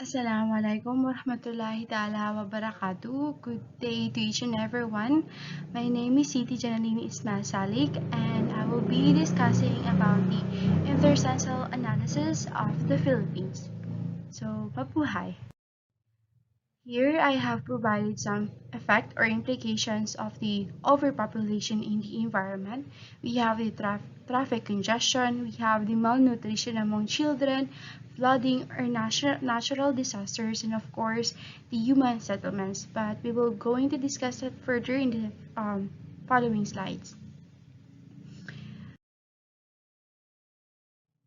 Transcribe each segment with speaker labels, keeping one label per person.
Speaker 1: Assalamualaikum warahmatullahi ta'ala wabarakatuh. Good day to each and everyone. My name is Jannaleen Ismael Salic, and I will be discussing about the intercensal analysis of the Philippines. So, pabuhay. Here I have provided some effect or implications of the overpopulation in the environment. We have the traffic congestion, we have the malnutrition among children, flooding or natural disasters, and of course the human settlements. But we will going to discuss that further in the following slides.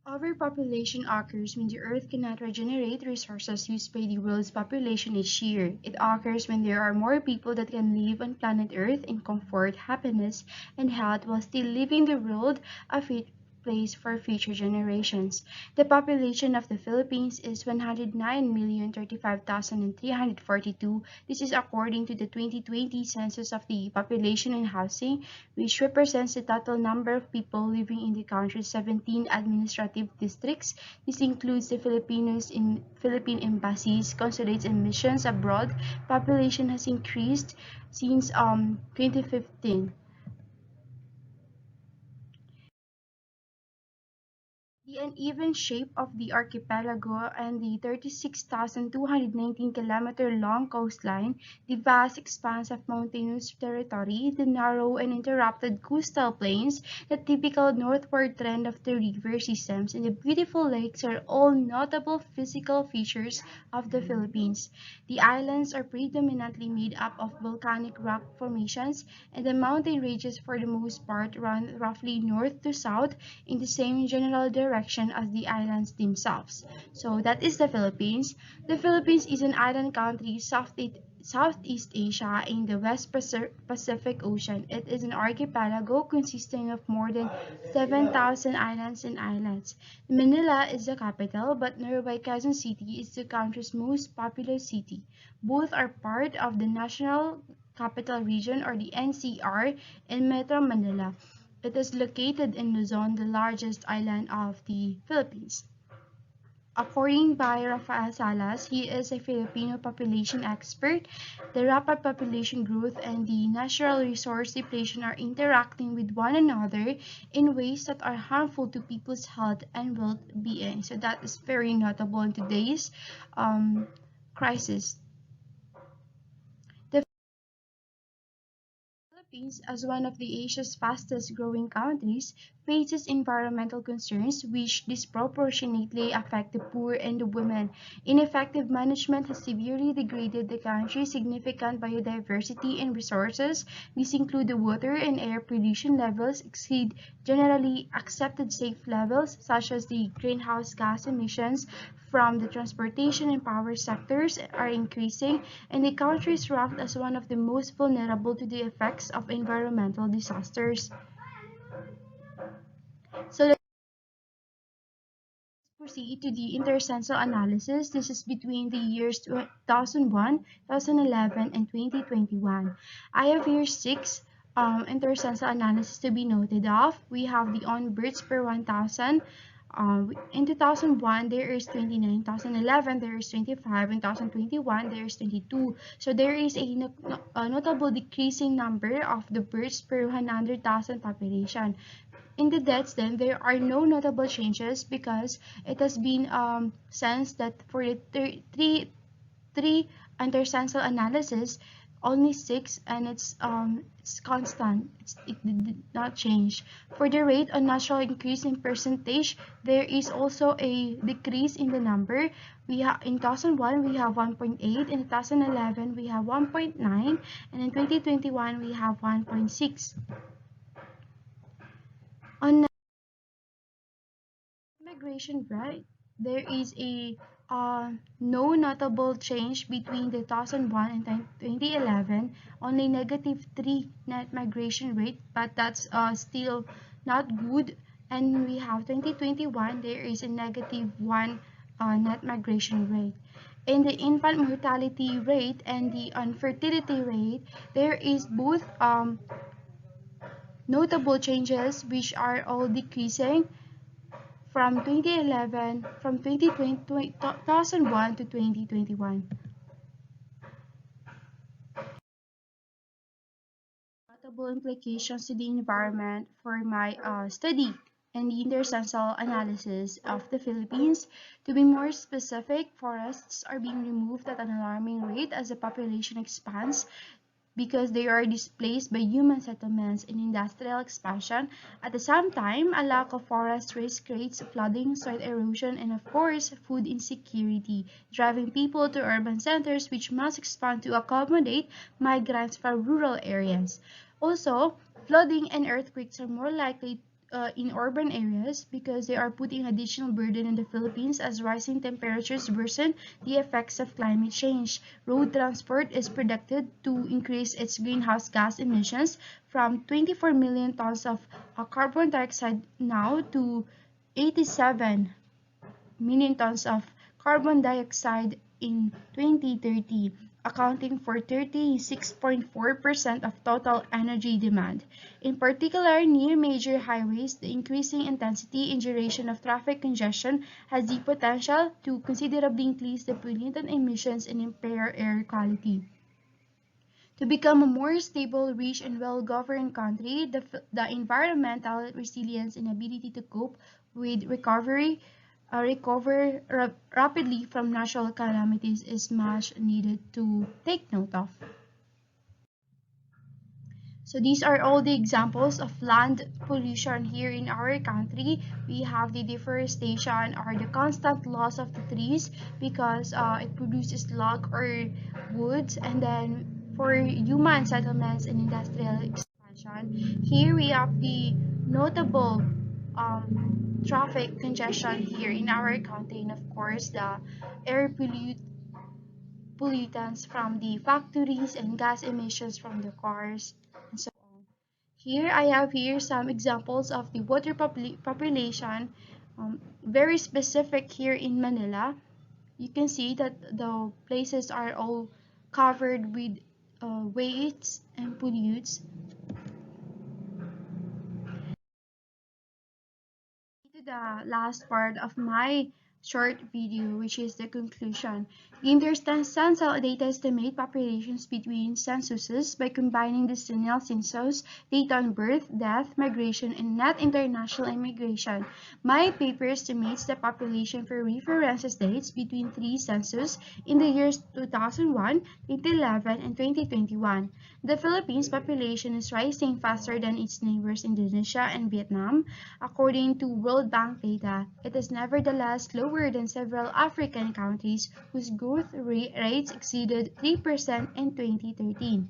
Speaker 1: Overpopulation occurs when the Earth cannot regenerate resources used by the world's population each year. It occurs when there are more people that can live on planet Earth in comfort, happiness, and health while still leaving the world a fit place for future generations. The population of the Philippines is 109,035,342. This is according to the 2020 census of the population and housing, which represents the total number of people living in the country's 17 administrative districts. This includes the Filipinos in Philippine embassies, consulates, and missions abroad. Population has increased since 2015. The uneven shape of the archipelago and the 36,219-kilometer-long coastline, the vast expanse of mountainous territory, the narrow and interrupted coastal plains, the typical northward trend of the river systems, and the beautiful lakes are all notable physical features of the Philippines. The islands are predominantly made up of volcanic rock formations, and the mountain ranges for the most part run roughly north to south in the same general direction as the islands themselves. So that is the Philippines. The Philippines is an island country Southeast Asia in the West Pacific Ocean. It is an archipelago consisting of more than 7,000 islands and islets. Manila is the capital, but nearby Quezon City is the country's most populous city. Both are part of the National Capital Region or the NCR in Metro Manila. It is located in Luzon, the largest island of the Philippines. According by Rafael Salas, he is a Filipino population expert. The rapid population growth and the natural resource depletion are interacting with one another in ways that are harmful to people's health and well-being. So that is very notable in today's crisis. Philippines, as one of the Asia's fastest growing countries, faces environmental concerns which disproportionately affect the poor and the women. Ineffective management has severely degraded the country's significant biodiversity and resources. These include the water and air pollution levels exceed generally accepted safe levels, such as the greenhouse gas emissions from the transportation and power sectors are increasing, and the country is ranked as one of the most vulnerable to the effects of environmental disasters. So let's proceed to the intercensal analysis. This is between the years 2001, 2011, and 2021. I have here six intercensal analysis to be noted of. We have the on-births per 1,000. In 2001, there is 29. 2011, there is 25. In 2021, there is 22. So there is a notable decreasing number of the births per 100,000 population. In the deaths, then, there are no notable changes because it has been sensed that for the three intercensal analysis, only 6, and it's constant. It did not change. For the rate on natural increase in percentage, there is also a decrease in the number. In 2001 we have 1.8, in 2011 we have 1.9, and in 2021 we have 1.6. On migration rate, there is a no notable change between 2001 and 2011, only -3 net migration rate, but that's still not good. And we have 2021, there is a -1 net migration rate. In the infant mortality rate and the infertility rate, there is both notable changes which are all decreasing. from 2001 to 2021. Notable implications to the environment for my study and the intercensal analysis of the Philippines. To be more specific, forests are being removed at an alarming rate as the population expands because they are displaced by human settlements and industrial expansion. At the same time, a lack of forest risk creates flooding, soil erosion, and of course, food insecurity, driving people to urban centers which must expand to accommodate migrants from rural areas. Also, flooding and earthquakes are more likely in urban areas because they are putting additional burden on the Philippines as rising temperatures worsen the effects of climate change. Road transport is predicted to increase its greenhouse gas emissions from 24 million tons of carbon dioxide now to 87 million tons of carbon dioxide in 2030, accounting for 36.4% of total energy demand. In particular, near major highways, the increasing intensity and duration of traffic congestion has the potential to considerably increase the pollutant emissions and impair air quality. To become a more stable, rich, and well-governed country, the environmental resilience and ability to cope with recover rapidly from natural calamities is much needed to take note of. So these are all the examples of land pollution here in our country. We have the deforestation or the constant loss of the trees because it produces log or woods, and then for human settlements and industrial expansion. Here we have the notable traffic congestion here in our country, and of course the air pollutants from the factories and gas emissions from the cars and so on. Here I have here some examples of the water population, very specific here in Manila. You can see that the places are all covered with wastes and pollutes. To the last part of my short video, which is the conclusion. The Intercensal data estimate populations between censuses by combining the decennial census data on birth, death, migration, and net international immigration. My paper estimates the population for references dates between three census in the years 2001, 2011, and 2021. The Philippines population is rising faster than its neighbors Indonesia and Vietnam. According to World Bank data, it is nevertheless lower than several African countries whose growth rates exceeded 3% in 2013.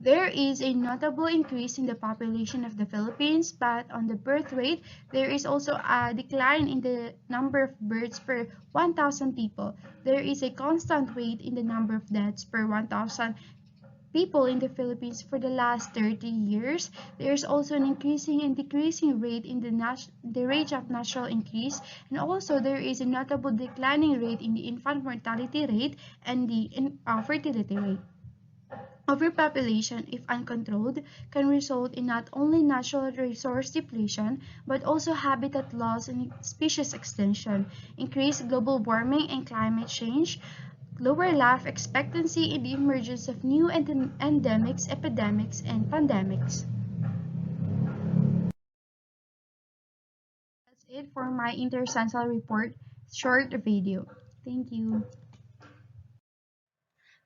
Speaker 1: There is a notable increase in the population of the Philippines, but on the birth rate, there is also a decline in the number of births per 1,000 people. There is a constant rate in the number of deaths per 1,000 people in the Philippines for the last 30 years. There's also an increasing and decreasing rate in the rate of natural increase, and also there is a notable declining rate in the infant mortality rate and the fertility rate. Overpopulation, if uncontrolled, can result in not only natural resource depletion, but also habitat loss and species extinction, increased global warming and climate change, lower life expectancy, and the emergence of new endemics, epidemics, and pandemics. That's it for my Intercensal report short video. Thank you.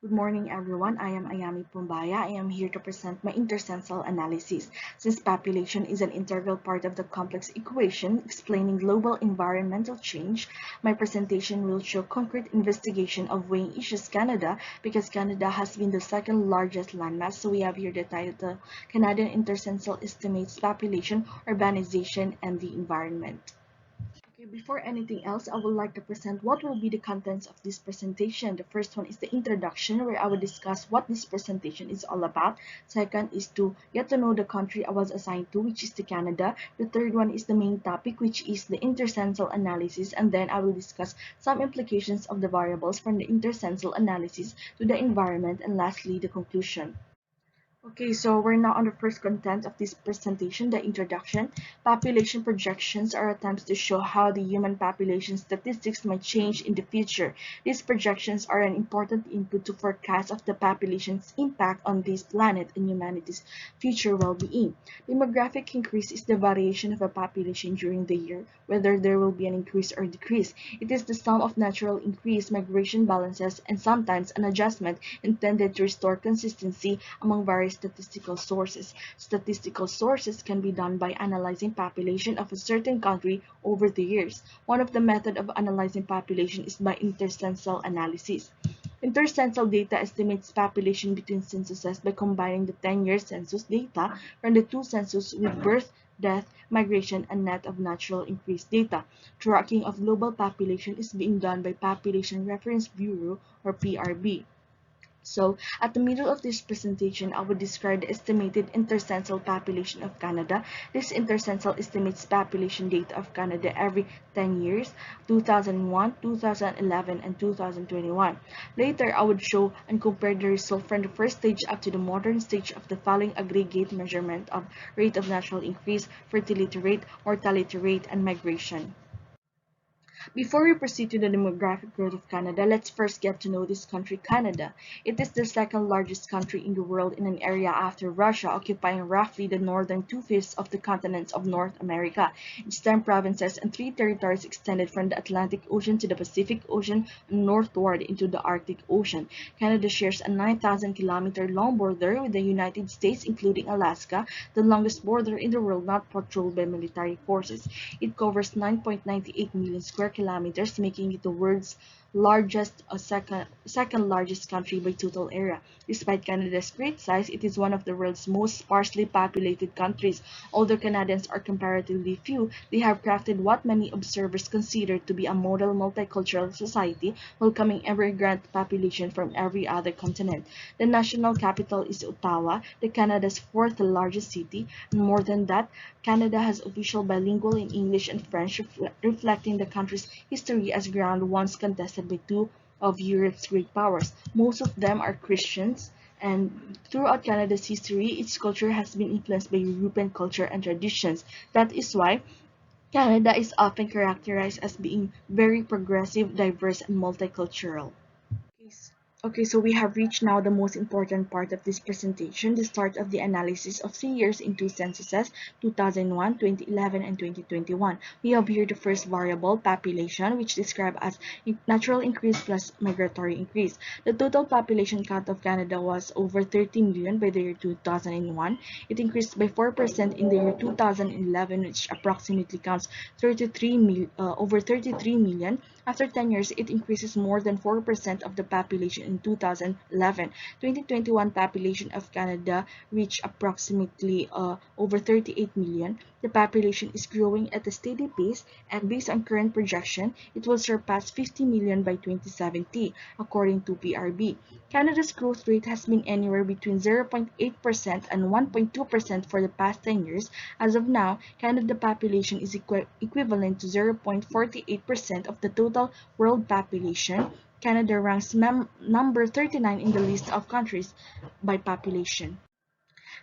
Speaker 2: Good morning, everyone. I am Ayamie Pumbaya. I am here to present my intercensal analysis. Since population is an integral part of the complex equation explaining global environmental change, my presentation will show concrete investigation of weighing issues Canada because Canada has been the second largest landmass. So we have here the title, Canadian Intercensal Estimates Population, Urbanization, and the Environment. Okay, before anything else, I would like to present what will be the contents of this presentation. The first one is the introduction, where I will discuss what this presentation is all about. Second is to get to know the country I was assigned to, which is the Canada. The third one is the main topic, which is the intercensal analysis, and then I will discuss some implications of the variables from the intercensal analysis to the environment, and lastly, the conclusion. Okay, so we're now on the first content of this presentation, the introduction. Population projections are attempts to show how the human population statistics might change in the future. These projections are an important input to forecast of the population's impact on this planet and humanity's future well-being. Demographic increase is the variation of a population during the year, whether there will be an increase or decrease. It is the sum of natural increase, migration balances, and sometimes an adjustment intended to restore consistency among various statistical sources. Statistical sources can be done by analyzing population of a certain country over the years. One of the methods of analyzing population is by intercensal analysis. Intercensal data estimates population between censuses by combining the 10-year census data from the two censuses with birth, death, migration, and net of natural increase data. Tracking of global population is being done by Population Reference Bureau or PRB. So, at the middle of this presentation, I will describe the estimated intercensal population of Canada. This intercensal estimates population data of Canada every 10 years, 2001, 2011, and 2021. Later, I would show and compare the result from the first stage up to the modern stage of the following aggregate measurement of rate of natural increase, fertility rate, mortality rate, and migration. Before we proceed to the demographic growth of Canada, let's first get to know this country, Canada. It is the second largest country in the world in an area after Russia, occupying roughly the northern two-fifths of the continents of North America. Its 10 provinces and 3 territories extended from the Atlantic Ocean to the Pacific Ocean and northward into the Arctic Ocean. Canada shares a 9,000-kilometer long border with the United States, including Alaska, the longest border in the world not patrolled by military forces. It covers 9.98 million square kilometers, making it the world's largest or second largest country by total area. Despite Canada's great size, it is one of the world's most sparsely populated countries. Although Canadians are comparatively few, they have crafted what many observers consider to be a model multicultural society, welcoming immigrant population from every other continent. The national capital is Ottawa, the Canada's fourth largest city, and more than that, Canada has official bilingual in English and French, reflecting the country's history as ground once contested by two of Europe's great powers. Most of them are Christians, and throughout Canada's history, its culture has been influenced by European culture and traditions. That is why Canada is often characterized as being very progressive, diverse, and multicultural. Yes. Okay, so we have reached now the most important part of this presentation, the start of the analysis of 3 years in two censuses, 2001, 2011, and 2021. We have here the first variable, population, which described as natural increase plus migratory increase. The total population count of Canada was over 30 million by the year 2001. It increased by 4% in the year 2011, which approximately counts over 33 million. After 10 years, it increases more than 4% of the population in 2011. 2021 population of Canada reached approximately over 38 million. The population is growing at a steady pace, and based on current projection, it will surpass 50 million by 2070, according to PRB. Canada's growth rate has been anywhere between 0.8% and 1.2% for the past 10 years. As of now, Canada population is equivalent to 0.48% of the total world population. Canada ranks number 39 in the list of countries by population.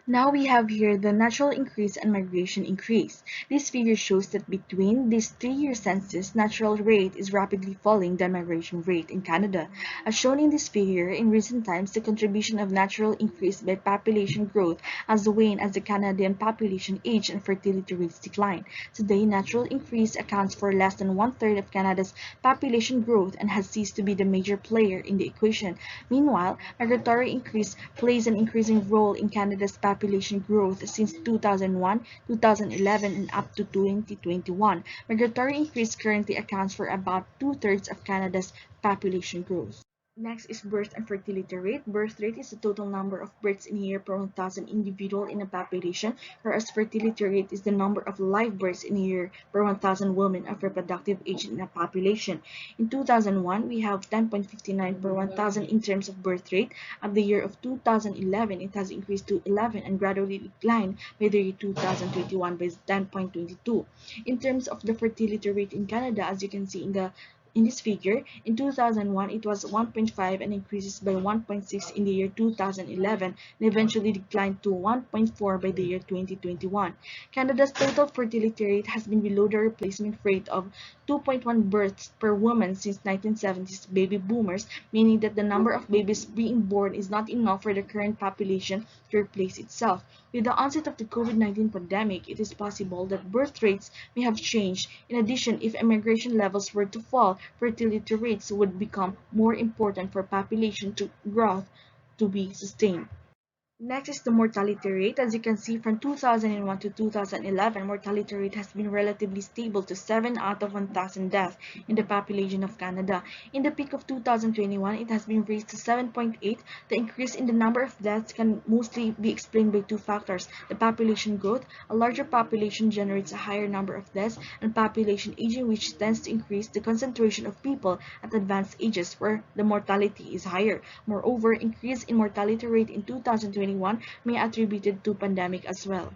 Speaker 2: Now we have here the natural increase and migration increase. This figure shows that between this 3-year census, natural rate is rapidly falling than migration rate in Canada. As shown in this figure, in recent times, the contribution of natural increase by population growth has waned as the Canadian population age and fertility rates decline. Today, natural increase accounts for less than one-third of Canada's population growth and has ceased to be the major player in the equation. Meanwhile, migratory increase plays an increasing role in Canada's population growth since 2001, 2011, and up to 2021. Migratory increase currently accounts for about two-thirds of Canada's population growth. Next is birth and fertility rate. Birth rate is the total number of births in a year per 1,000 individual in a population, whereas fertility rate is the number of live births in a year per 1,000 women of reproductive age in a population. In 2001, we have 10.59 per 1,000 in terms of birth rate. At the year of 2011, it has increased to 11 and gradually declined by the year 2021 by 10.22. In terms of the fertility rate in Canada, as you can see in the in this figure, in 2001 it was 1.5 and increases by 1.6 in the year 2011 and eventually declined to 1.4 by the year 2021. Canada's total fertility rate has been below the replacement rate of 2.1 births per woman since 1970s baby boomers, meaning that the number of babies being born is not enough for the current population to replace itself. With the onset of the COVID-19 pandemic, it is possible that birth rates may have changed. In addition, if immigration levels were to fall, fertility rates would become more important for population growth to be sustained. Next is the mortality rate. As you can see, from 2001 to 2011, mortality rate has been relatively stable to 7 out of 1,000 deaths in the population of Canada. In the peak of 2021, it has been raised to 7.8. The increase in the number of deaths can mostly be explained by two factors: the population growth. A larger population generates a higher number of deaths, and population aging, which tends to increase the concentration of people at advanced ages where the mortality is higher. Moreover, increase in mortality rate in 2021 may attributed to pandemic as well.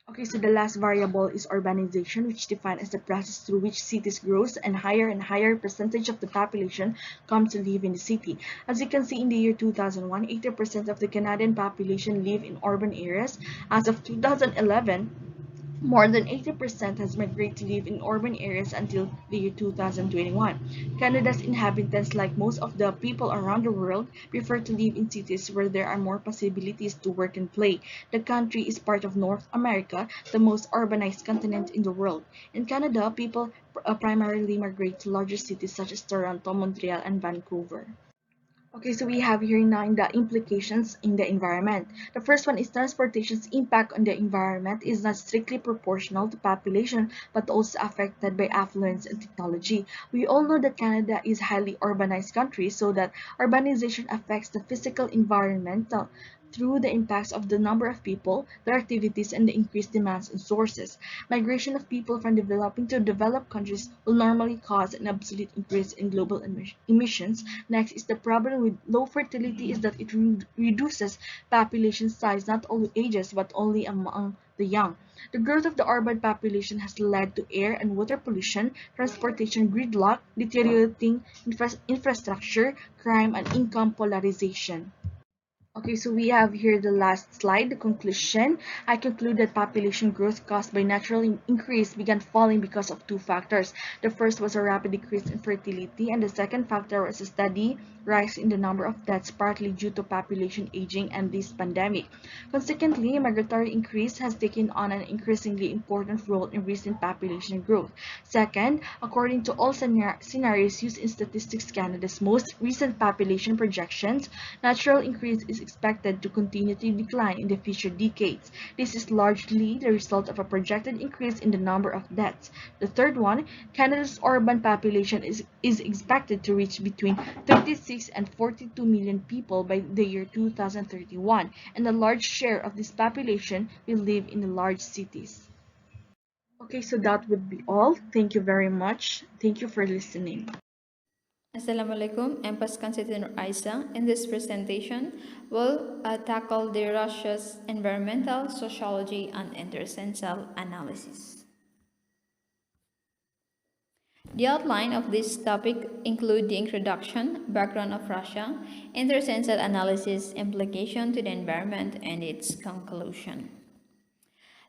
Speaker 2: Okay, so the last variable is urbanization, which defined as the process through which cities grows and higher percentage of the population come to live in the city. As you can see, in the year 2001, 80% of the Canadian population live in urban areas. As of 2011, more than 80% has migrated to live in urban areas until the year 2021. Canada's inhabitants, like most of the people around the world, prefer to live in cities where there are more possibilities to work and play. The country is part of North America, the most urbanized continent in the world. In Canada, people primarily migrate to larger cities such as Toronto, Montreal, and Vancouver. Okay, so we have here now the implications in the environment. The first one is transportation's impact on the environment is not strictly proportional to population, but also affected by affluence and technology. We all know that Canada is a highly urbanized country, so that urbanization affects the physical environment through the impacts of the number of people, their activities, and the increased demands on sources. Migration of people from developing to developed countries will normally cause an absolute increase in global emissions. Next is the problem with low fertility is that it reduces population size, not only ages, but only among the young. The growth of the urban population has led to air and water pollution, transportation gridlock, deteriorating infrastructure, crime, and income polarization. Okay, so we have here the last slide, the conclusion. I conclude that population growth caused by natural increase began falling because of two factors. The first was a rapid decrease in fertility, and the second factor was a steady rise in the number of deaths, partly due to population aging and this pandemic. Consequently, migratory increase has taken on an increasingly important role in recent population growth. Second, according to all scenarios used in Statistics Canada's most recent population projections, natural increase is expected to continue to decline in the future decades. This is largely the result of a projected increase in the number of deaths. The third one, Canada's urban population is expected to reach between 36 and 42 million people by the year 2031, and a large share of this population will live in the large cities. Okay, so that would be all. Thank you very much. Thank you for listening.
Speaker 3: Assalamualaikum, I'm Pascan Sittie-Nor-Aisah. In this presentation, we'll tackle the Russia's environmental, sociology, and intercensal analysis. The outline of this topic include the introduction, background of Russia, intercensal analysis, implication to the environment, and its conclusion.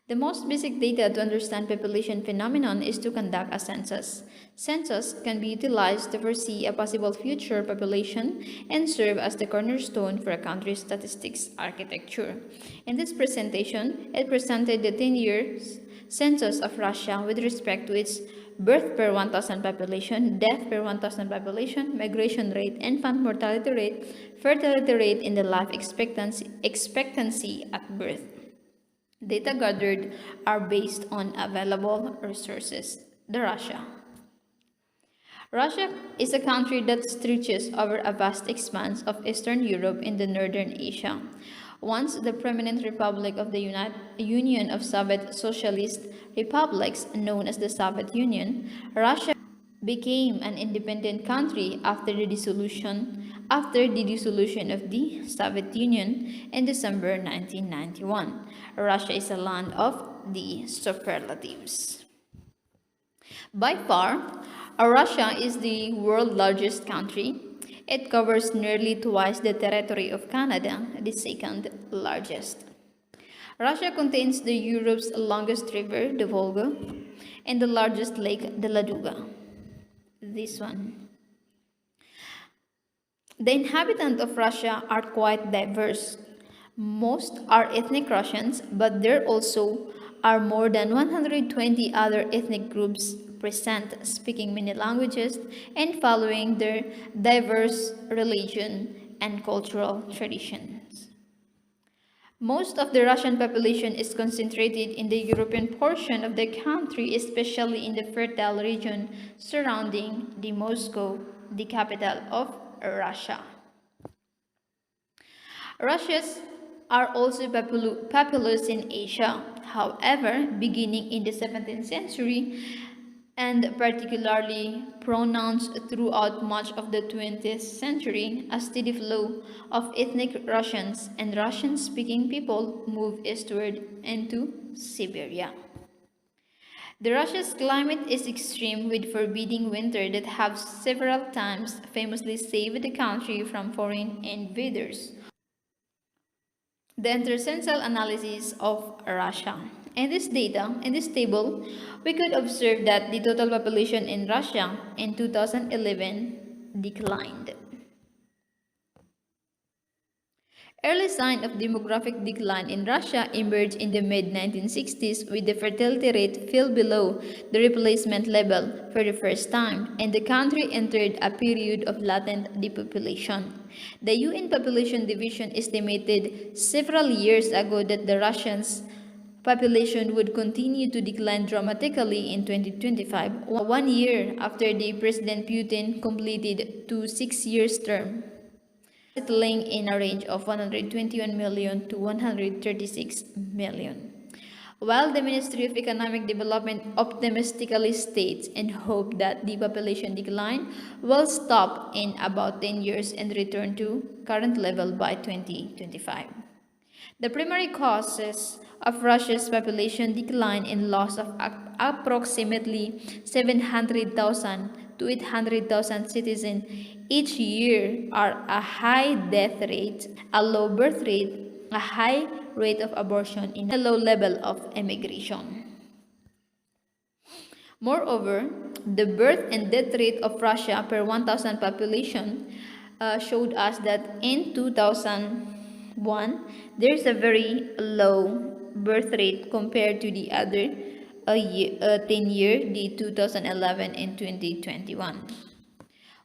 Speaker 3: The most basic data to understand population phenomenon is to conduct a census. Census can be utilized to foresee a possible future population and serve as the cornerstone for a country's statistics architecture. In this presentation, it presented the 10-year census of Russia with respect to its birth per 1,000 population, death per 1,000 population, migration rate, infant mortality rate, fertility rate, and the life expectancy at birth. Data gathered are based on available resources. Russia is a country that stretches over a vast expanse of Eastern Europe and the Northern Asia. Once the prominent republic of the Union of Soviet Socialist Republics, known as the Soviet Union, Russia became an independent country after the dissolution of the Soviet Union in December 1991. Russia is a land of the superlatives. By far, Russia is the world's largest country. It covers nearly twice the territory of Canada, the second largest. Russia contains the Europe's longest river, the Volga, and the largest lake, the Ladoga. This one. The inhabitants of Russia are quite diverse. Most are ethnic Russians, but there also are more than 120 other ethnic groups present, speaking many languages and following their diverse religion and cultural traditions. Most of the Russian population is concentrated in the European portion of the country, especially in the fertile region surrounding the Moscow, the capital of Russia. Russians are also populous in Asia. However, beginning in the 17th century and particularly pronounced throughout much of the 20th century, a steady flow of ethnic Russians and Russian-speaking people moved eastward into Siberia. The Russia's climate is extreme with forbidding winter that have several times famously saved the country from foreign invaders. The Intercensal analysis of Russia. In this table, we could observe that the total population in Russia in 2011 declined. Early sign of demographic decline in Russia emerged in the mid-1960s with the fertility rate fell below the replacement level for the first time, and the country entered a period of latent depopulation. The UN Population Division estimated several years ago that the Russians' population would continue to decline dramatically in 2025, 1 year after the President Putin completed 2 6-year term, settling in a range of 121 million to 136 million. While the Ministry of Economic Development optimistically states and hopes that the population decline will stop in about 10 years and return to current level by 2025. The primary causes of Russia's population decline and loss of approximately 700,000 to 800,000 citizens each year are a high death rate, a low birth rate, a high rate of abortion, and a low level of immigration. Moreover, the birth and death rate of Russia per 1,000 population showed us that in 2001, there's a very low birth rate compared to the other 10-year, the 2011 and 2021.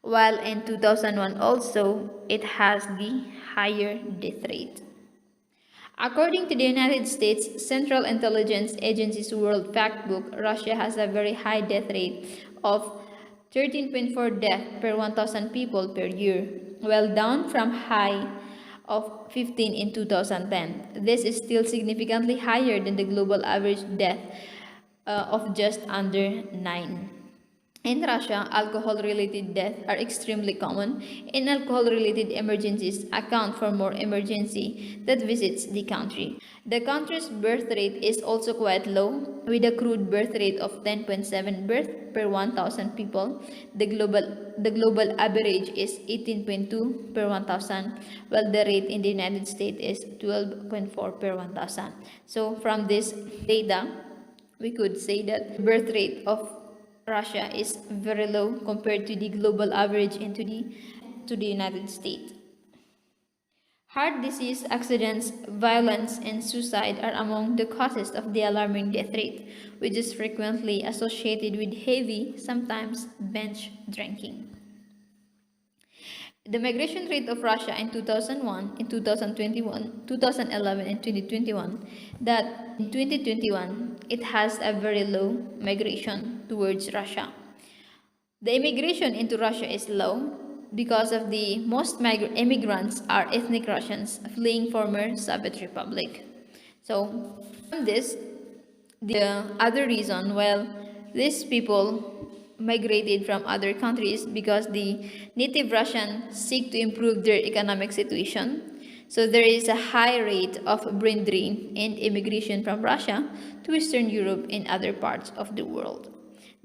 Speaker 3: While in 2001 also, it has the higher death rate. According to the United States Central Intelligence Agency's World Factbook, Russia has a very high death rate of 13.4 deaths per 1,000 people per year, well down from high of 15 in 2010. This is still significantly higher than the global average death of just under 9. In Russia, alcohol-related deaths are extremely common, and alcohol-related emergencies account for more emergency that visits the country. The country's birth rate is also quite low, with a crude birth rate of 10.7 births per 1,000 people. The global average is 18.2 per 1,000, while the rate in the United States is 12.4 per 1,000. So from this data, we could say that the birth rate of Russia is very low compared to the global average and to the United States. Heart disease, accidents, violence, and suicide are among the causes of the alarming death rate, which is frequently associated with heavy, sometimes binge drinking. The migration rate of Russia in 2001, in 2021, 2011, and 2021, that in 2021, it has a very low migration towards Russia. The immigration into Russia is low because of the most immigrants are ethnic Russians fleeing former Soviet Republic. So, from this, the other reason, well, these people migrated from other countries because the native Russians seek to improve their economic situation. So there is a high rate of brain drain and immigration from Russia to Western Europe and other parts of the world.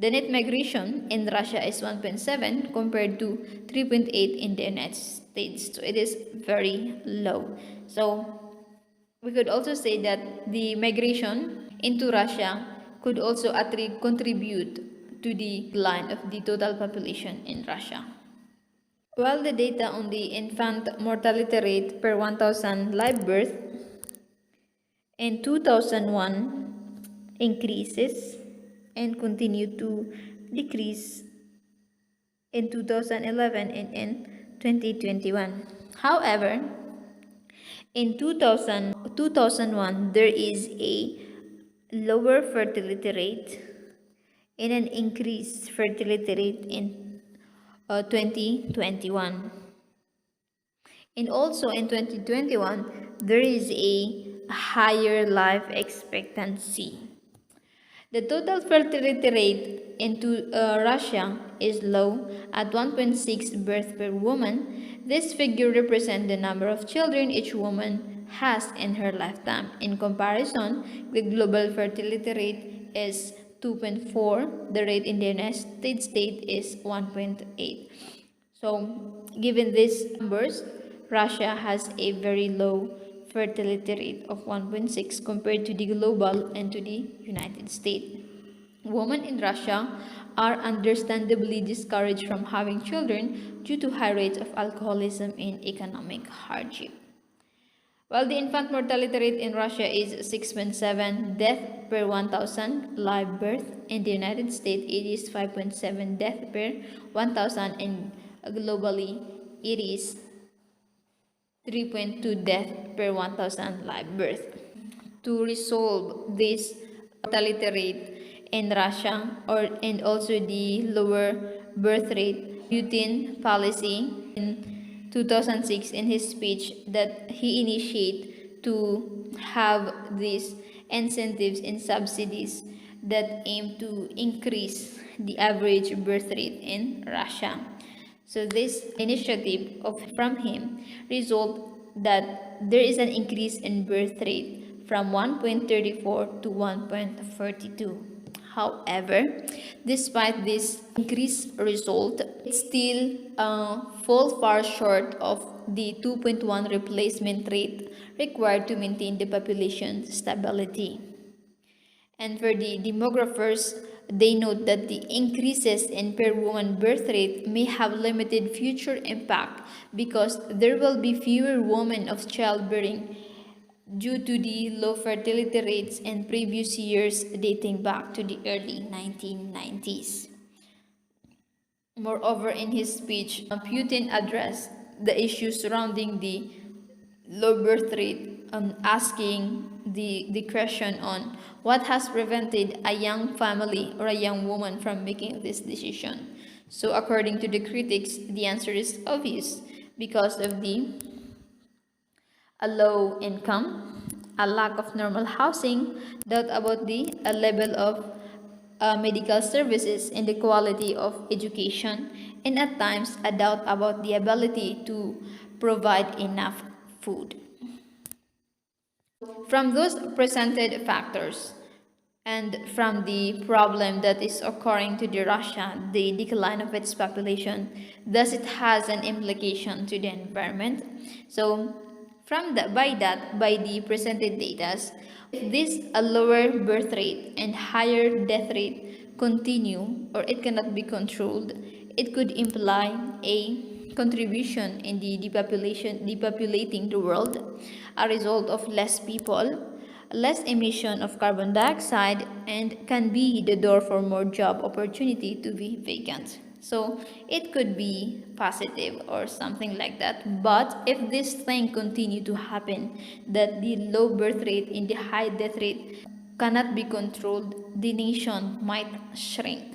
Speaker 3: The net migration in Russia is 1.7 compared to 3.8 in the United States. So it is very low. So we could also say that the migration into Russia could also contribute to the decline of the total population in Russia. While the data on the infant mortality rate per 1,000 live birth in 2001 increases and continue to decrease in 2011 and in 2021. However, in 2001, there is a lower fertility rate and an increased fertility rate in 2021. And also in 2021, there is a higher life expectancy. The total fertility rate into Russia is low at 1.6 births per woman. This figure represents the number of children each woman has in her lifetime. In comparison, the global fertility rate is 2.4. The rate in the United States is 1.8. So, given these numbers, Russia has a very low fertility rate of 1.6 compared to the global and to the United States. Women in Russia are understandably discouraged from having children due to high rates of alcoholism and economic hardship. While the infant mortality rate in Russia is 6.7 death per 1,000 live birth, in the United States it is 5.7 death per 1,000 and globally it is 3.2 death per 1,000 live birth. To resolve this mortality rate in Russia and also the lower birth rate, Putin policy in 2006 in his speech that he initiated to have these incentives and subsidies that aim to increase the average birth rate in Russia. So this initiative from him result that there is an increase in birth rate from 1.34 to 1.42. However, despite this increased result, it still falls far short of the 2.1 replacement rate required to maintain the population stability. And for the demographers, they note that the increases in per woman birth rate may have limited future impact because there will be fewer women of childbearing due to the low fertility rates in previous years dating back to the early 1990s. Moreover, in his speech, Putin addressed the issues surrounding the low birth rate, asking the question on what has prevented a young family or a young woman from making this decision. So according to the critics, the answer is obvious because of a low income, a lack of normal housing, doubt about the level of medical services and the quality of education, and at times a doubt about the ability to provide enough food. From those presented factors and from the problem that is occurring to the Russia, the decline of its population, thus it has an implication to the environment. So by the presented data, if this a lower birth rate and higher death rate continue or it cannot be controlled, it could imply a contribution in the depopulating the world, a result of less people, less emission of carbon dioxide, and can be the door for more job opportunity to be vacant. So it could be positive or something like that. But if this thing continue to happen, that the low birth rate and the high death rate cannot be controlled, the nation might shrink.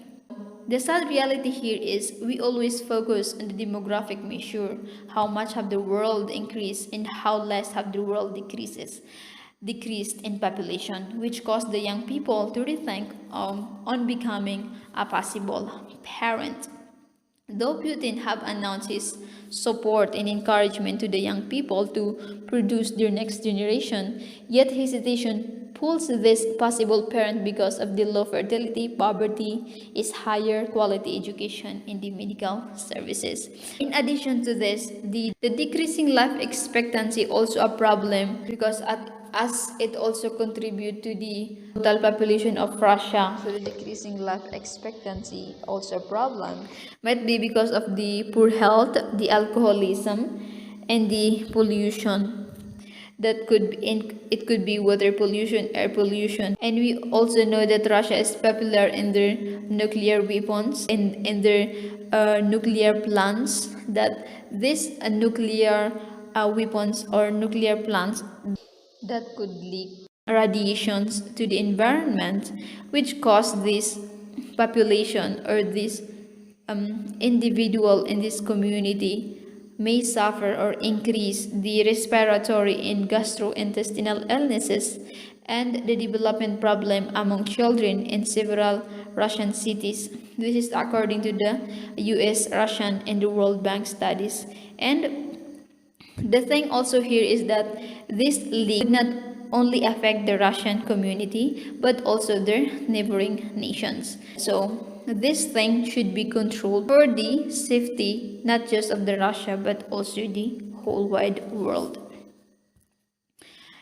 Speaker 3: The sad reality here is we always focus on the demographic measure, how much have the world increased and how less have the world decreased in population, which caused the young people to rethink on becoming a possible parent. Though Putin have announced his support and encouragement to the young people to produce their next generation, yet hesitation pulls this possible parent because of the low fertility, poverty is higher quality education in the medical services. In addition to this, the decreasing life expectancy also a problem because as it also contribute to the total population of Russia. So the decreasing life expectancy also a problem. Might be because of the poor health, the alcoholism, and the pollution. That it could be water pollution, air pollution, and we also know that Russia is popular in their nuclear weapons, in their nuclear plants. That these nuclear weapons or nuclear plants that could leak radiations to the environment, which cause this population or this individual in this community may suffer or increase the respiratory and gastrointestinal illnesses and the development problem among children in several Russian cities. This is according to the US, Russian, and the World Bank studies. And the thing also here is that this leak would not only affect the Russian community but also their neighboring nations. So this thing should be controlled for the safety not just of the Russia but also the whole wide world.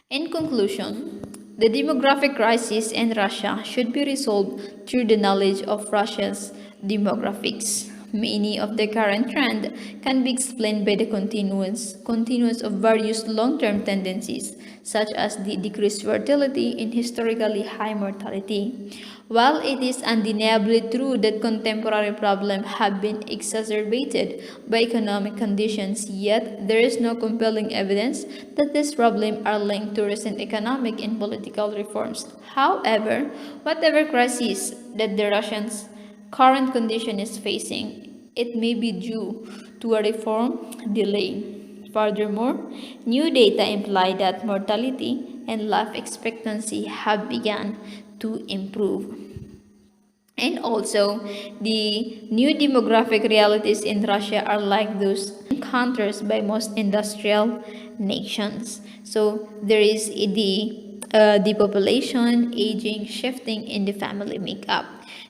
Speaker 3: In conclusion, the demographic crisis in Russia should be resolved through the knowledge of Russia's demographics. Many of the current trend can be explained by the continuance of various long-term tendencies, such as the decreased fertility and historically high mortality. While it is undeniably true that contemporary problems have been exacerbated by economic conditions, yet there is no compelling evidence that these problems are linked to recent economic and political reforms. However, whatever crisis that the Russians' current condition is facing, it may be due to a reform delay. Furthermore, new data imply that mortality and life expectancy have begun to improve. And also, the new demographic realities in Russia are like those encountered by most industrial nations. So there is the population aging, shifting in the family makeup.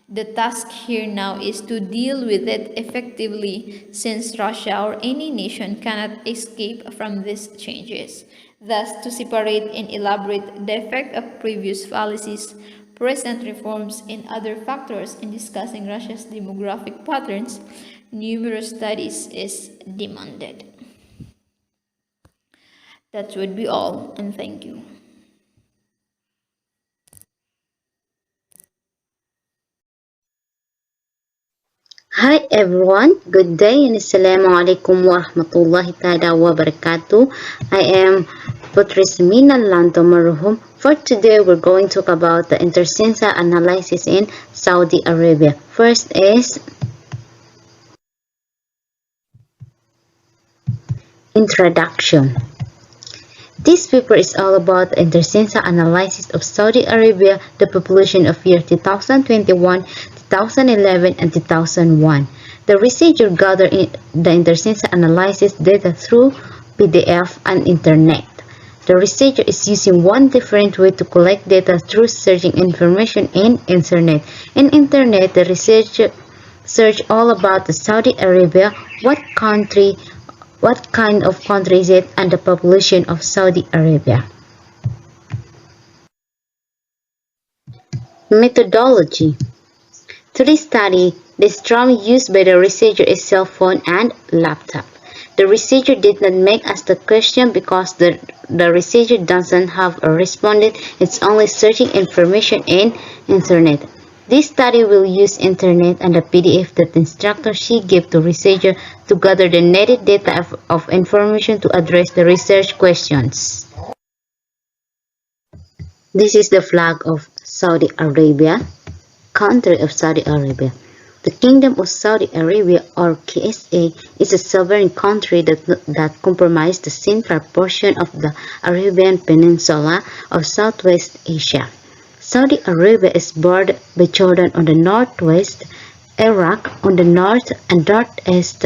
Speaker 3: The task here now is to deal with it effectively, since Russia or any nation cannot escape from these changes. Thus, to separate and elaborate the effect of previous policies, present reforms, and other factors in discussing Russia's demographic patterns, numerous studies is demanded. That would be all, and thank you.
Speaker 4: Hi everyone, good day and assalamu alaikum wa rahmatullahi ta'ala wa barakatuh. I am Potrie Samina Maruhom. For today, we're going to talk about the Intercensal analysis in Saudi Arabia. First is Introduction. This paper is all about the Intercensal analysis of Saudi Arabia, the population of year 2021, 2011, and 2001. The researcher gathered the Intercensal analysis data through PDF and Internet. The researcher is using one different way to collect data through searching information in Internet. In Internet, the researcher searched all about the Saudi Arabia, what kind of country is it, and the population of Saudi Arabia. Methodology. To this study, the instrument used by the researcher is cell phone and laptop. The researcher did not make us the question because the researcher doesn't have a respondent. It's only searching information in Internet. This study will use Internet and the PDF that the instructor she gave to researcher to gather the needed data of information to address the research questions. This is the flag of Saudi Arabia, country of Saudi Arabia. The Kingdom of Saudi Arabia, or KSA, is a sovereign country that comprises the central portion of the Arabian Peninsula of Southwest Asia. Saudi Arabia is bordered by Jordan on the northwest, Iraq on the north and northeast,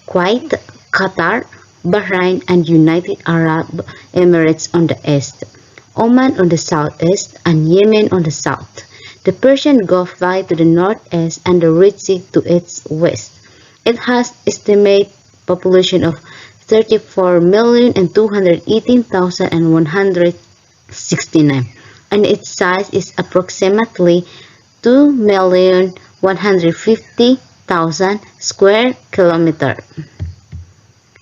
Speaker 4: Kuwait, Qatar, Bahrain, and United Arab Emirates on the east. Oman on the southeast, and Yemen on the south. The Persian Gulf lies to the northeast and the Red Sea to its west. It has estimated population of 34,218,169, and its size is approximately 2,150,000 square kilometers.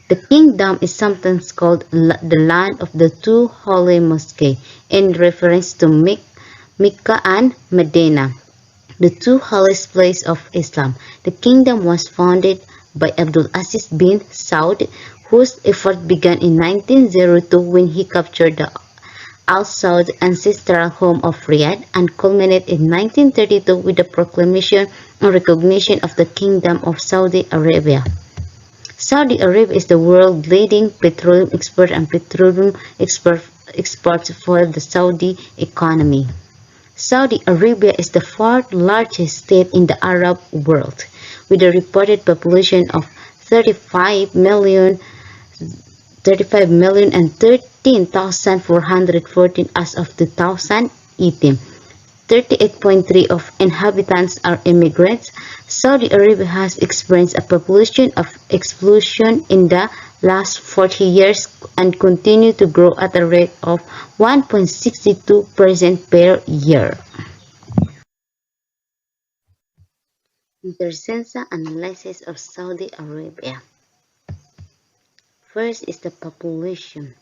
Speaker 4: The kingdom is sometimes called the land of the two holy mosques in reference to Mecca and Medina, the two holiest places of Islam. The kingdom was founded by Abdul Aziz bin Saud, whose effort began in 1902 when he captured the Al Saud ancestral home of Riyadh and culminated in 1932 with the proclamation and recognition of the Kingdom of Saudi Arabia. Saudi Arabia is the world's leading petroleum exporter and petroleum exports for the Saudi economy. Saudi Arabia is the fourth largest state in the Arab world, with a reported population of 35,013,414 as of 2018. 38.3% of inhabitants are immigrants. Saudi Arabia has experienced a population explosion in the last 40 years and continues to grow at a rate of 1.62% per year. Intercensal analysis of Saudi Arabia. First is the population.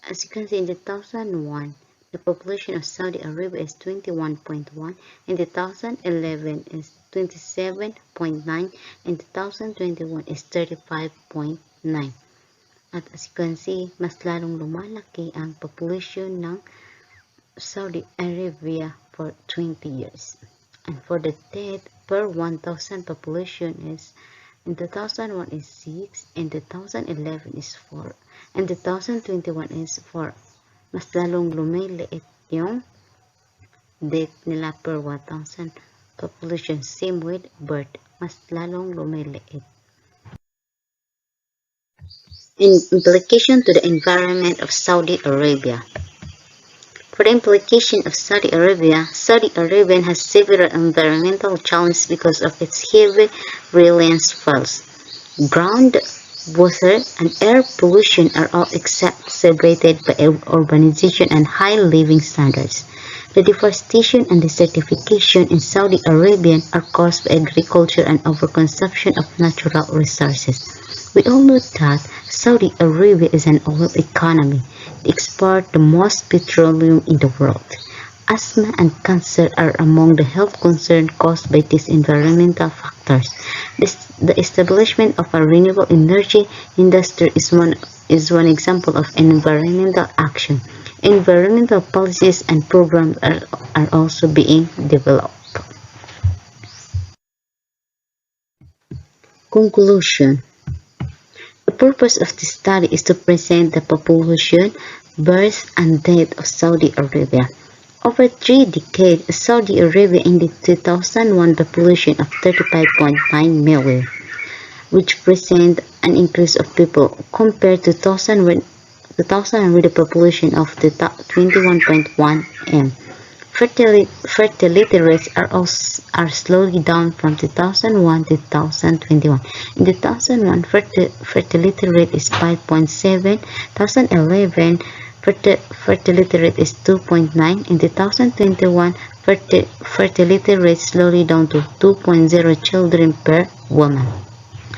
Speaker 4: As you can see in 2001, the population of Saudi Arabia is 21.1, in 2011 is 27.9, in 2021 is 35.9. At as you can see, mas lalong lumalaki ang population ng Saudi Arabia for 20 years. And for the death per 1,000 population is in 2001 is 6, in 2011 is 4, and 2021 is 4. Mas lalong lumiliit yung death nila per 1,000 population. Same with birth, mas lalong lumiliit. Implication to the environment of Saudi Arabia. For the implication of Saudi Arabia has several environmental challenges because of its heavy reliance fuels. Ground, water, and air pollution are all exacerbated by urbanization and high living standards. The deforestation and desertification in Saudi Arabia are caused by agriculture and overconsumption of natural resources. We all know that Saudi Arabia is an oil economy. They export the most petroleum in the world. Asthma and cancer are among the health concerns caused by these environmental factors. The establishment of a renewable energy industry is one example of environmental action. Environmental policies and programs are also being developed. Conclusion. The purpose of this study is to present the population, birth, and death of Saudi Arabia. Over 3 decades, Saudi Arabia in the 2001 population of 35.9 million, which present an increase of people compared to 2000 with a population of 21.1 m. Fertility rates are slowly down from 2001 to 2021. In 2001, fertility rate is 5.7. 2011, fertility rate is 2.9. In 2021, fertility rate slowly down to 2.0 children per woman.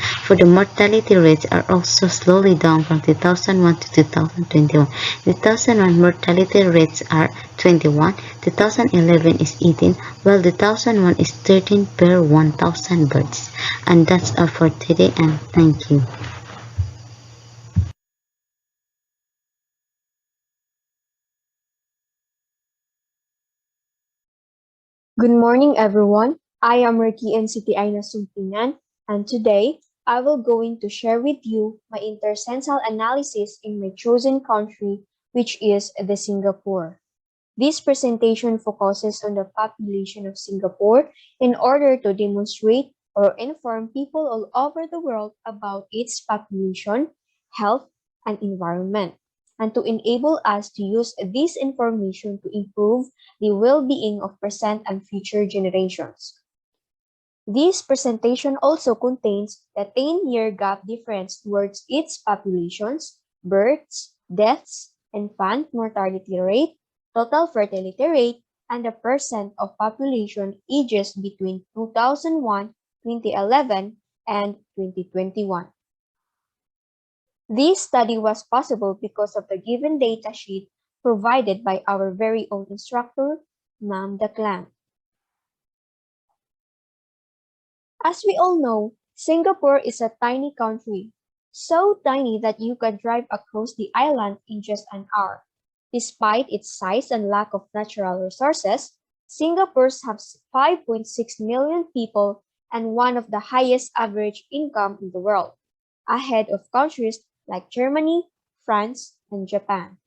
Speaker 4: For the mortality rates are also slowly down from 2001 to 2021. 2001 mortality rates are 21, 2011 is 18, while 2001 is 13 per 1,000 births. And that's all for today, and thank you.
Speaker 5: Good morning, everyone. I am RAKI-IN Sittie-Nor-Aisah G, and today I will going to share with you my intercensal analysis in my chosen country, which is the Singapore. This presentation focuses on the population of Singapore in order to demonstrate or inform people all over the world about its population, health, and environment. and to enable us to use this information to improve the well-being of present and future generations. This presentation also contains the 10-year gap difference towards its populations, births, deaths, infant mortality rate, total fertility rate, and the percent of population ages between 2001, 2011, and 2021. This study was possible because of the given data sheet provided by our very own instructor, Ma'am Daklang. As we all know, Singapore is a tiny country, so tiny that you can drive across the island in just an hour. Despite its size and lack of natural resources, Singapore has 5.6 million people and one of the highest average income in the world, ahead of countries like Germany, France, and Japan.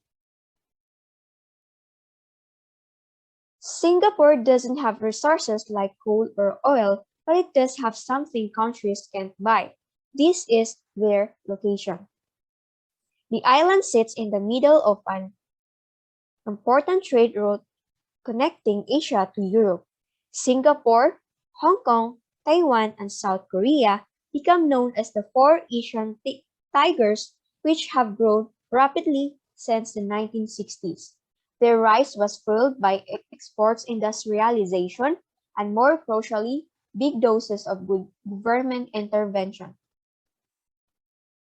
Speaker 5: Singapore doesn't have resources like coal or oil, but it does have something countries can't buy. This is their location. The island sits in the middle of an important trade route connecting Asia to Europe. Singapore, Hong Kong, Taiwan, and South Korea become known as the four Asian tigers, which have grown rapidly since the 1960s. Their rise was fueled by exports industrialization and, more crucially, big doses of government intervention.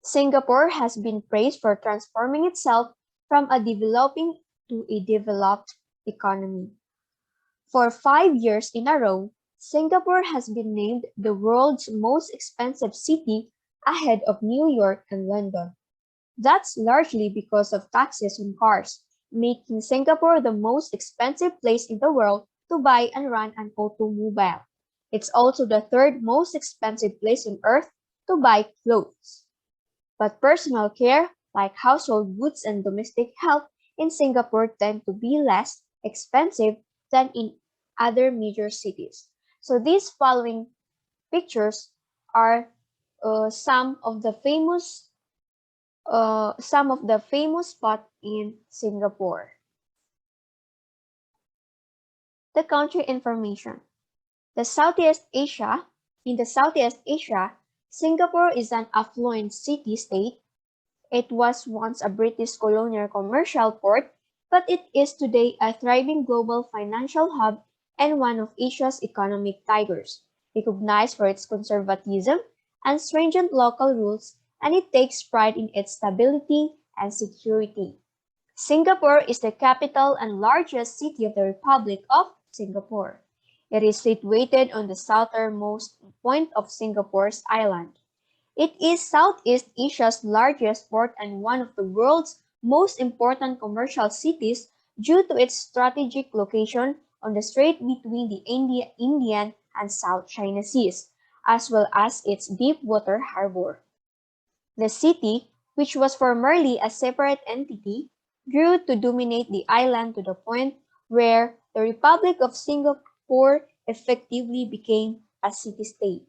Speaker 5: Singapore has been praised for transforming itself from a developing to a developed economy. For 5 years in a row, Singapore has been named the world's most expensive city ahead of New York and London. That's largely because of taxes on cars, making Singapore the most expensive place in the world to buy and run an automobile. It's also the third most expensive place on earth to buy clothes. But personal care, like household goods and domestic health, in Singapore tend to be less expensive than in other major cities. So these following pictures are some of the famous spots in Singapore. The country information. In Southeast Asia, Singapore is an affluent city-state. It was once a British colonial commercial port, but it is today a thriving global financial hub and one of Asia's economic tigers, recognized for its conservatism and stringent local rules, and it takes pride in its stability and security. Singapore is the capital and largest city of the Republic of Singapore. It is situated on the southernmost point of Singapore's island. It is Southeast Asia's largest port and one of the world's most important commercial cities due to its strategic location on the strait between the Indian and South China Seas, as well as its deep water harbor. The city, which was formerly a separate entity, grew to dominate the island to the point where the Republic of Singapore effectively became a city-state.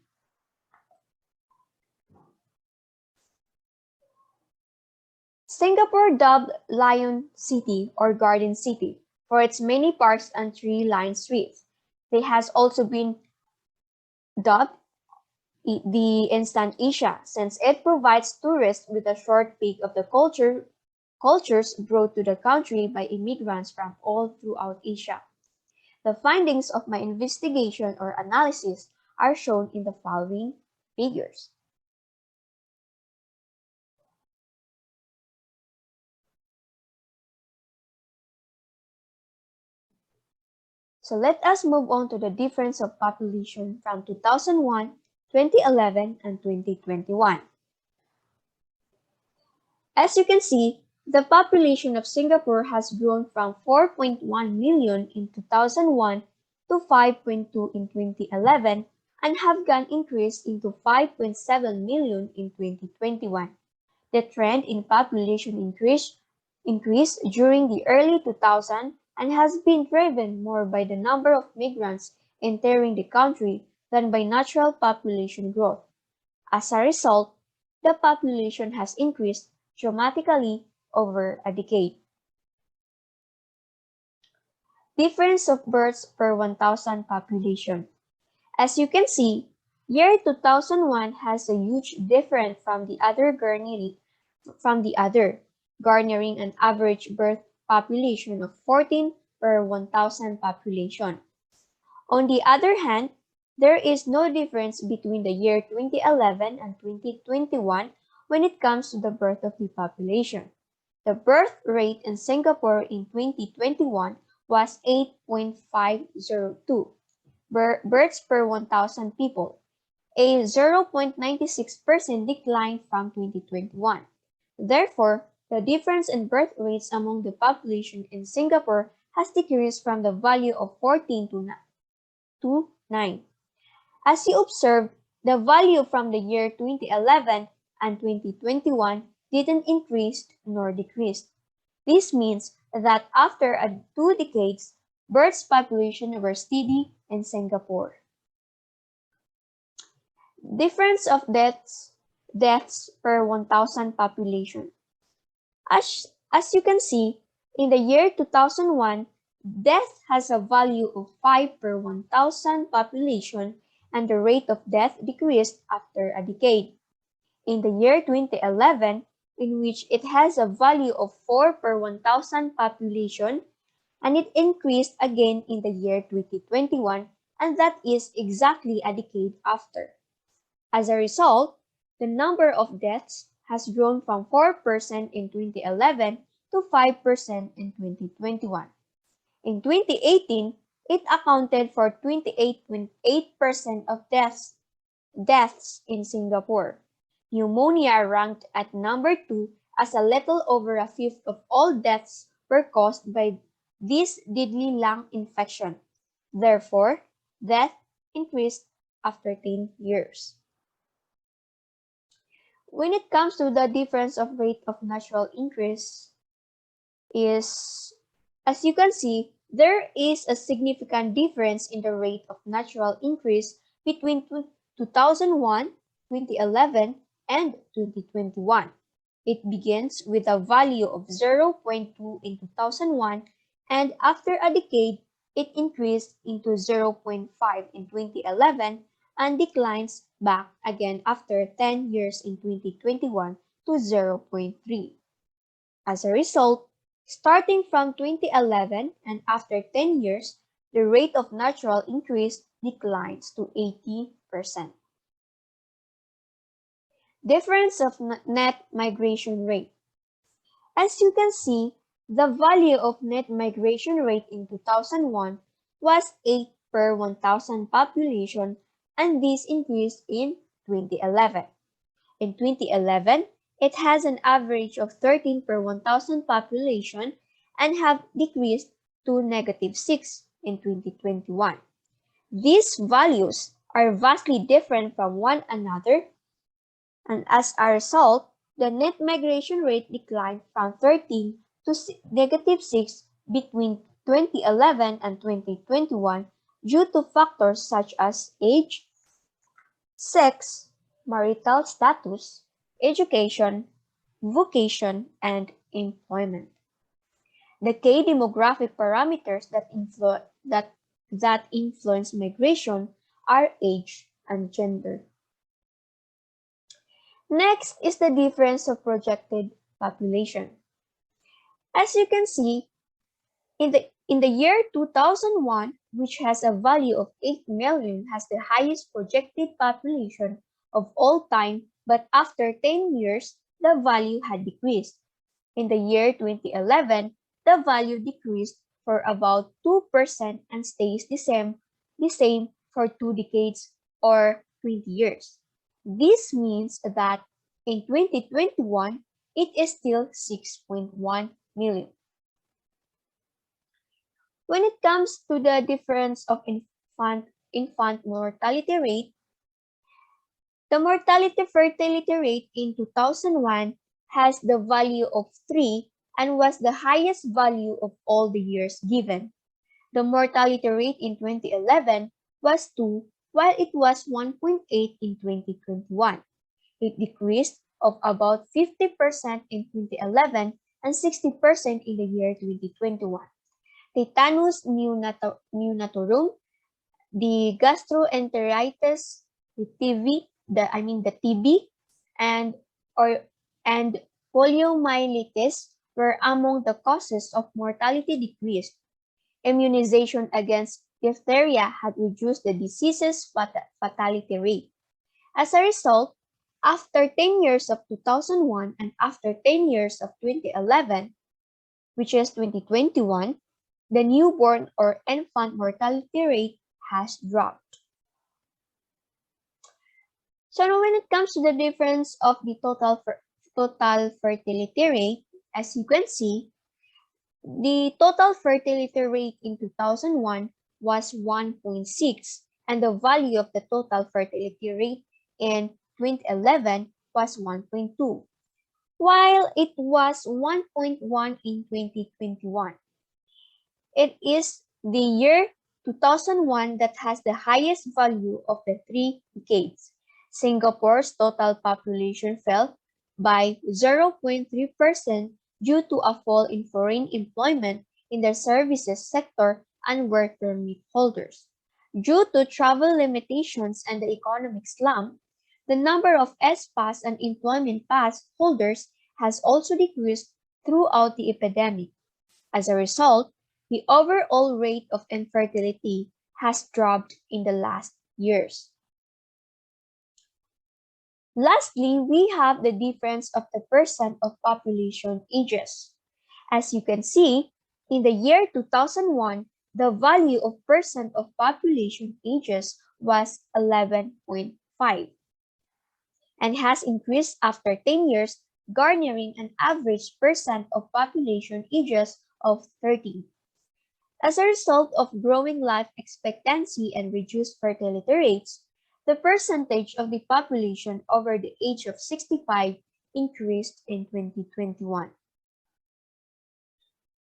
Speaker 5: Singapore, dubbed Lion City or Garden City for its many parks and tree-lined streets. It has also been dubbed the Instant Asia since it provides tourists with a short peek of the cultures brought to the country by immigrants from all throughout Asia. The findings of my investigation or analysis are shown in the following figures. So let us move on to the difference of population from 2001, 2011, and 2021. As you can see, the population of Singapore has grown from 4.1 million in 2001 to 5.2 in 2011 and have gone increased into 5.7 million in 2021. The trend in population increased during the early 2000s and has been driven more by the number of migrants entering the country than by natural population growth. As a result, the population has increased dramatically over a decade. Difference of births per 1,000 population. As you can see, year 2001 has a huge difference from the other, garnering an average birth population of 14 per 1,000 population. On the other hand, there is no difference between the year 2011 and 2021 when it comes to the birth of the population. The birth rate in Singapore in 2021 was 8.502 births per 1,000 people, a 0.96% decline from 2021. Therefore, the difference in birth rates among the population in Singapore has decreased from the value of 14 to 9. As you observed, the value from the year 2011 and 2021 didn't increase nor decrease. This means that after 2 decades, births population were steady in Singapore. Difference of deaths per 1,000 population. As you can see, in the year 2001, death has a value of 5 per 1,000 population and the rate of death decreased after a decade. In the year 2011, in which it has a value of 4 per 1,000 population, and it increased again in the year 2021, and that is exactly a decade after. As a result, the number of deaths has grown from 4% in 2011 to 5% in 2021. In 2018, it accounted for 28.8% of deaths in Singapore. Pneumonia ranked at number 2 as a little over a fifth of all deaths were caused by this deadly lung infection. Therefore, death increased after 10 years. When it comes to the difference of rate of natural increase is, as you can see, there is a significant difference in the rate of natural increase between 2001, 2011, and 2021. It begins with a value of 0.2 in 2001, and after a decade, it increased into 0.5 in 2011 and declines back again after 10 years in 2021 to 0.3. As a result, starting from 2011 and after 10 years, the rate of natural increase declines to 80%. Difference of net migration rate. As you can see, the value of net migration rate in 2001 was 8 per 1,000 population, and this increased in 2011. In 2011, it has an average of 13 per 1,000 population and have decreased to -6 in 2021. These values are vastly different from one another, and as a result, the net migration rate declined from 13 to -6 between 2011 and 2021 due to factors such as age, sex, marital status, education, vocation, and employment. The key demographic parameters that influence migration are age and gender. Next is the difference of projected population. As you can see, in the year 2001, which has a value of 8 million, has the highest projected population of all time, but after 10 years, the value had decreased. In the year 2011, the value decreased for about 2% and stays the same for 2 decades or 20 years. This means that in 2021, it is still 6.1 million. When it comes to the difference of infant mortality rate, the mortality-fertility rate in 2001 has the value of 3 and was the highest value of all the years given. The mortality rate in 2011 was 2, while it was 1.8 in 2021. It decreased of about 50% in 2011 and 60% in the year 2021. Tetanus neonatorum, the gastroenteritis, the TB, and and poliomyelitis were among the causes of mortality decreased. Immunization against diphtheria had reduced the disease's fatality rate. As a result, after 10 years of 2001 and after 10 years of 2011, which is 2021, the newborn or infant mortality rate has dropped. So now when it comes to the difference of the total fertility rate, as you can see, the total fertility rate in 2001 was 1.6, and the value of the total fertility rate in 2011 was 1.2, while it was 1.1 in 2021. It is the year 2001 that has the highest value of the 3 decades. Singapore's total population fell by 0.3% due to a fall in foreign employment in the services sector and work permit holders. Due to travel limitations and the economic slump, the number of S-Pass and employment pass holders has also decreased throughout the epidemic. As a result, the overall rate of infertility has dropped in the last years. Lastly, we have the difference of the percent of population ages. As you can see, in the year 2001, the value of percent of population ages was 11.5 and has increased after 10 years, garnering an average percent of population ages of 13. As a result of growing life expectancy and reduced fertility rates, the percentage of the population over the age of 65 increased in 2021.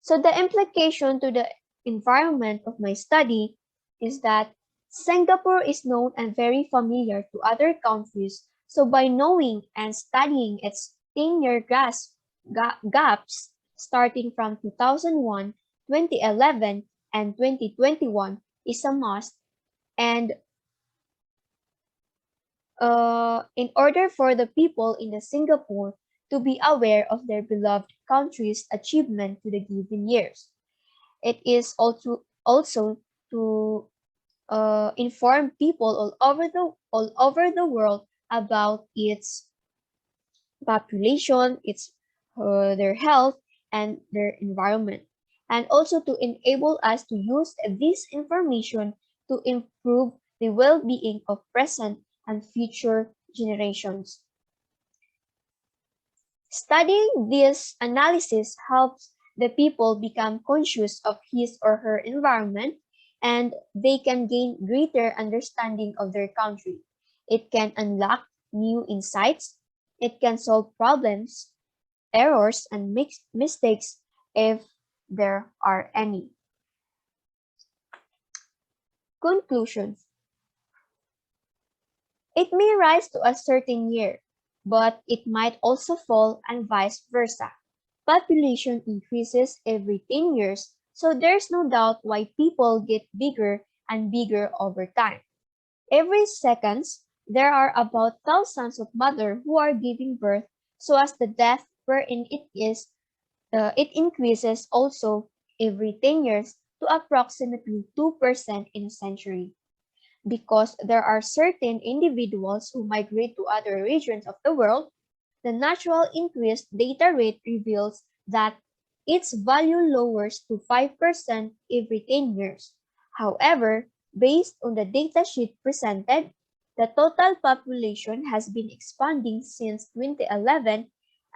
Speaker 5: So the implication to the environment of my study is that Singapore is known and very familiar to other countries, so by knowing and studying its 10-year gaps starting from 2001, 2011, and 2021 is a must, and in order for the people in the Singapore to be aware of their beloved country's achievement to the given years. It is also to inform people all over the world about its population, their health, and their environment, and also to enable us to use this information to improve the well-being of present and future generations. Studying this analysis helps the people become conscious of his or her environment, and they can gain greater understanding of their country. It can unlock new insights. It can solve problems, errors, and mistakes if there are any. Conclusions. It may rise to a certain year, but it might also fall and vice versa. Population increases every 10 years, so there's no doubt why people get bigger and bigger over time. Every seconds, there are about thousands of mothers who are giving birth, so as the death wherein it increases also every 10 years to approximately 2% in a century. Because there are certain individuals who migrate to other regions of the world, the natural increased data rate reveals that its value lowers to 5% every 10 years. However, based on the datasheet presented, the total population has been expanding since 2011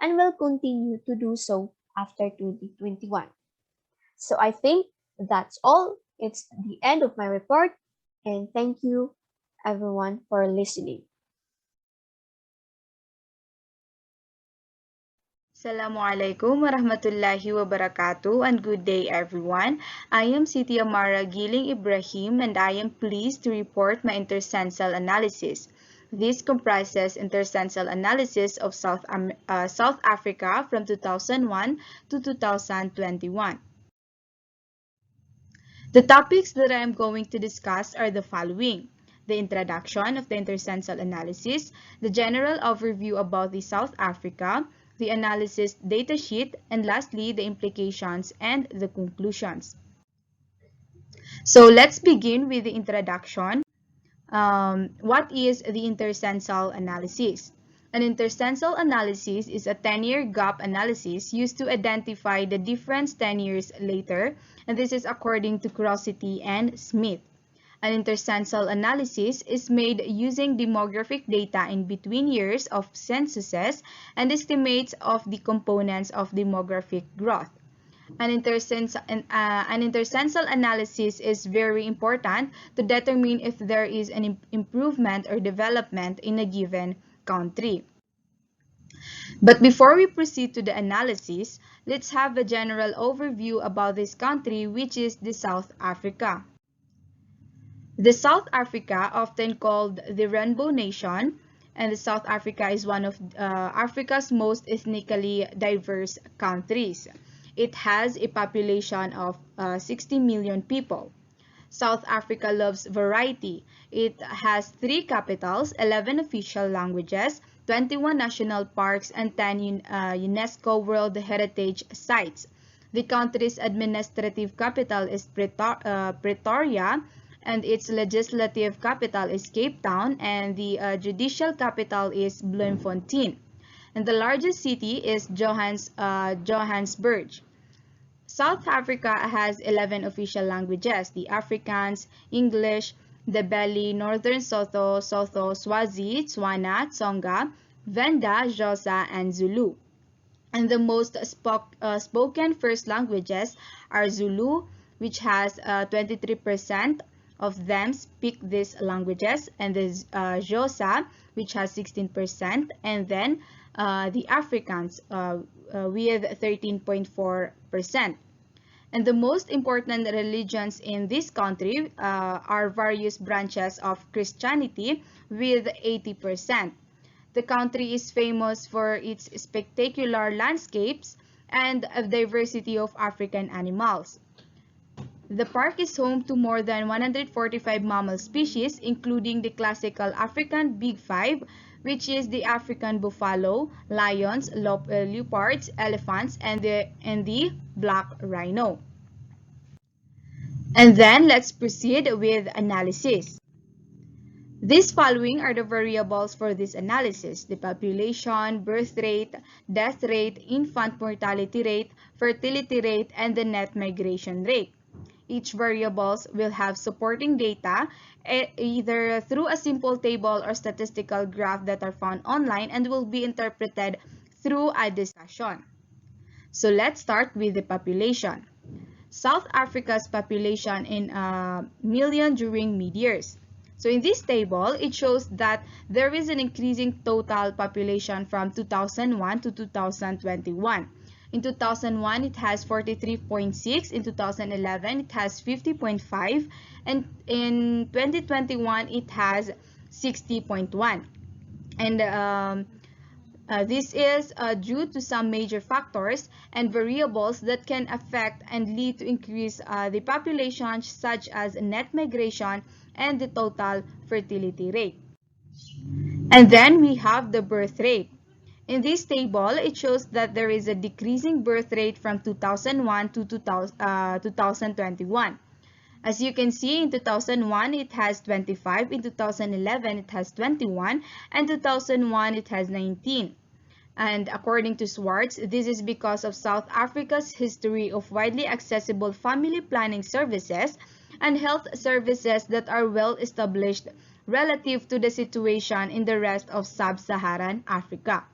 Speaker 5: and will continue to do so after 2021. So I think that's all. It's the end of my report. And thank you everyone for listening.
Speaker 6: Assalamualaikum warahmatullahi wabarakatuh and good day everyone. I am Amarah Ibrahim and I am pleased to report my intercensal analysis. This comprises intercensal analysis of South Africa from 2001 to 2021. The topics that I am going to discuss are the following: the introduction of the intercensal analysis, the general overview about the South Africa, the analysis datasheet, and lastly, the implications and the conclusions. So let's begin with the introduction. What is the intercensal analysis? An intercensal analysis is a 10-year gap analysis used to identify the difference 10 years later, and this is according to Crosity and Smith. An intercensal analysis is made using demographic data in between years of censuses and estimates of the components of demographic growth. An intercensal analysis is very important to determine if there is an improvement or development in a given country. But before we proceed to the analysis, let's have a general overview about this country, which is the South Africa. The South Africa, often called the Rainbow Nation, and the South Africa is one of Africa's most ethnically diverse countries. It has a population of 60 million people. South Africa loves variety. It has 3 capitals, 11 official languages, 21 national parks, and 10 UNESCO World Heritage Sites. The country's administrative capital is Pretoria, and its legislative capital is Cape Town, and the judicial capital is Bloemfontein. And the largest city is Johannesburg. South Africa has 11 official languages: the Afrikaans, English, Ndebele, Northern Sotho, Swazi, Tswana, Tsonga, Venda, Xhosa, and Zulu. And the most spoken first languages are Zulu, which has 23% of them speak these languages, and the Xhosa, which has 16%, and then the Afrikaans with 13.4%. And the most important religions in this country are various branches of Christianity with 80%. The country is famous for its spectacular landscapes and a diversity of African animals. The park is home to more than 145 mammal species, including the classical African Big Five, which is the African buffalo, lions, leopards, elephants, and the black rhino. And then let's proceed with analysis. These following are the variables for this analysis: the population, birth rate, death rate, infant mortality rate, fertility rate, and the net migration rate. Each variables will have supporting data either through a simple table or statistical graph that are found online and will be interpreted through a discussion. So let's start with the population. South Africa's population in million during mid-years. So in this table, it shows that there is an increasing total population from 2001 to 2021. In 2001, it has 43.6. In 2011, it has 50.5. And in 2021, it has 60.1. And this is due to some major factors and variables that can affect and lead to increase the population, such as net migration and the total fertility rate. And then we have the birth rate. In this table, it shows that there is a decreasing birth rate from 2001 to 2021. As you can see, in 2001, it has 25, in 2011, it has 21, and 2001, it has 19. And according to Swartz, this is because of South Africa's history of widely accessible family planning services and health services that are well established relative to the situation in the rest of sub-Saharan Africa.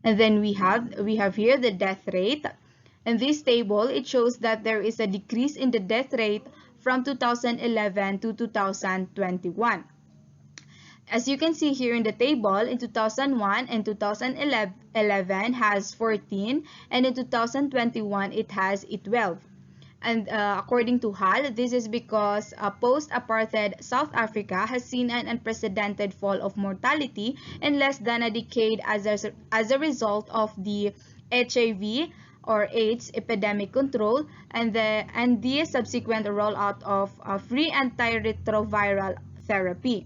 Speaker 6: And then we have here the death rate. In this table, it shows that there is a decrease in the death rate from 2011 to 2021. As you can see here in the table, in 2001 and 2011 has 14, and in 2021 it has 12. And according to HAL, this is because post-apartheid South Africa has seen an unprecedented fall of mortality in less than a decade as a result of the HIV or AIDS epidemic control and the subsequent rollout of free antiretroviral therapy.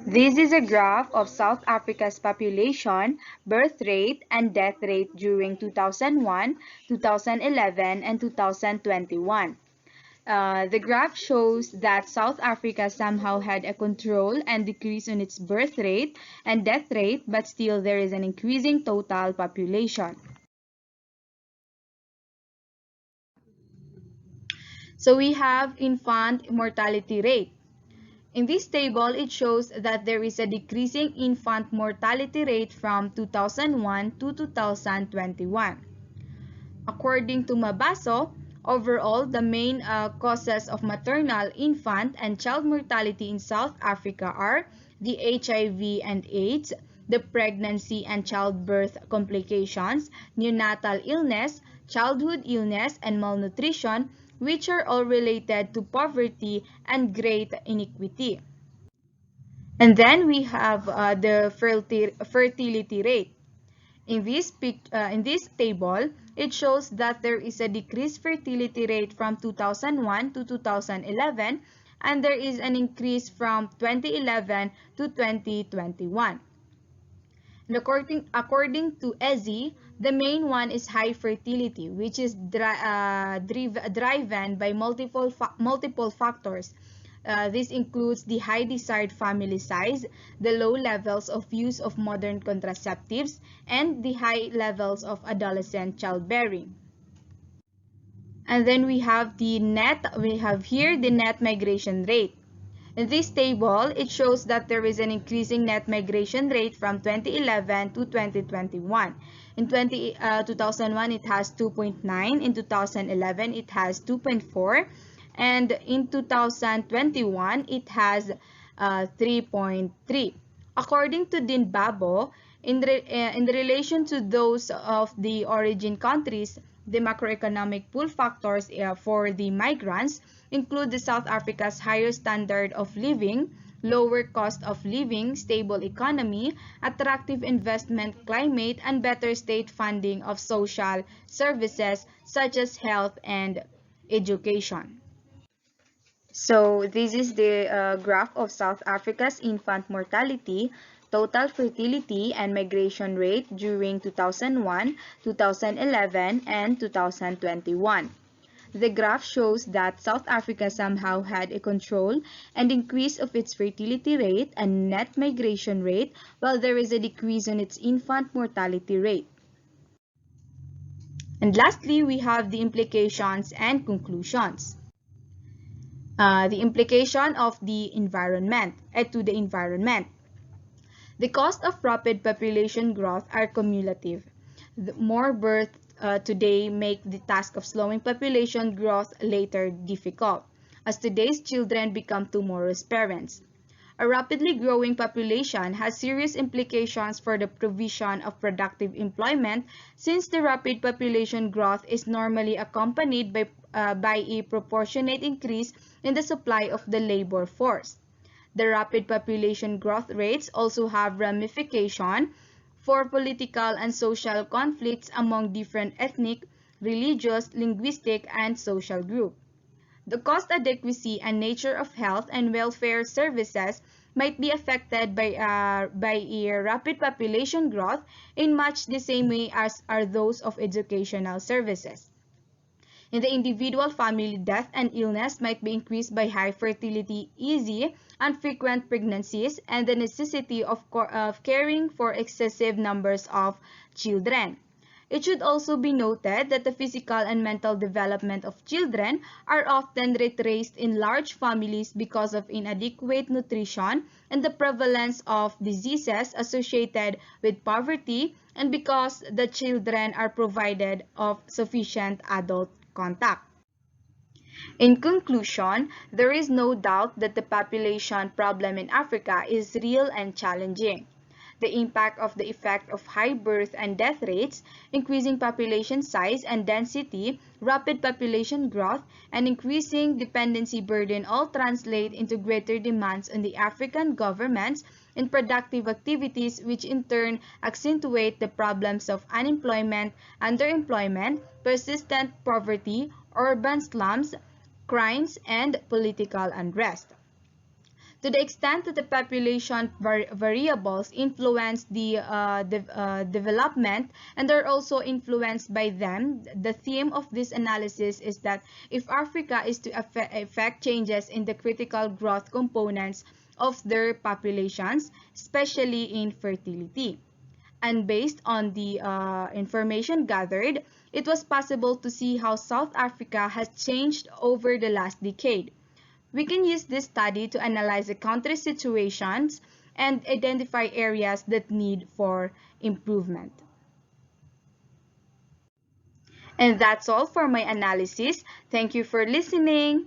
Speaker 6: This is a graph of South Africa's population, birth rate, and death rate during 2001, 2011, and 2021. The graph shows that South Africa somehow had a control and decrease in its birth rate and death rate, but still there is an increasing total population. So we have infant mortality rate. In this table, it shows that there is a decreasing infant mortality rate from 2001 to 2021. According to Mabaso, overall, the main causes of maternal, infant, and child mortality in South Africa are the HIV and AIDS, the pregnancy and childbirth complications, neonatal illness, childhood illness, and malnutrition, which are all related to poverty and great inequity. And then we have the fertility rate. In this table, it shows that there is a decreased fertility rate from 2001 to 2011, and there is an increase from 2011 to 2021. And according to EZI, the main one is high fertility, which is driven by multiple factors. This includes the high desired family size, the low levels of use of modern contraceptives, and the high levels of adolescent childbearing. And then we have here the net migration rate. In this table, it shows that there is an increasing net migration rate from 2011 to 2021. In 2001, it has 2.9. In 2011, it has 2.4. And in 2021, it has 3.3. According to Din Babo, in relation to those of the origin countries, the macroeconomic pull factors for the migrants include the South Africa's higher standard of living, lower cost of living, stable economy, attractive investment climate, and better state funding of social services such as health and education. So this is the graph of South Africa's infant mortality, total fertility, and migration rate during 2001, 2011, and 2021. The graph shows that South Africa somehow had a control and increase of its fertility rate and net migration rate, while there is a decrease in its infant mortality rate. And lastly, we have the implications and conclusions. The implication of the environment to the environment. The cost of rapid population growth are cumulative. More births today make the task of slowing population growth later difficult, as today's children become tomorrow's parents. A rapidly growing population has serious implications for the provision of productive employment, since the rapid population growth is normally accompanied by a proportionate increase in the supply of the labor force. The rapid population growth rates also have ramifications for political and social conflicts among different ethnic, religious, linguistic, and social groups. The cost adequacy and nature of health and welfare services might be affected by a rapid population growth in much the same way as are those of educational services. In the individual family, death and illness might be increased by high fertility, easy and frequent pregnancies, and the necessity of caring for excessive numbers of children. It should also be noted that the physical and mental development of children are often retraced in large families because of inadequate nutrition and the prevalence of diseases associated with poverty, and because the children are provided of sufficient adult contact. In conclusion, there is no doubt that the population problem in Africa is real and challenging. the impact of the effect of high birth and death rates, increasing population size and density, rapid population growth, and increasing dependency burden all translate into greater demands on the African governments in productive activities, which in turn accentuate the problems of unemployment, underemployment, persistent poverty, urban slums, crimes, and political unrest. To the extent that the population variables influence the development and are also influenced by them, the theme of this analysis is that if Africa is to affect changes in the critical growth components of their populations, especially in fertility. And based on the information gathered, it was possible to see how South Africa has changed over the last decade. We can use this study to analyze the country's situations and identify areas that need for improvement. And that's all for my analysis. Thank you for listening.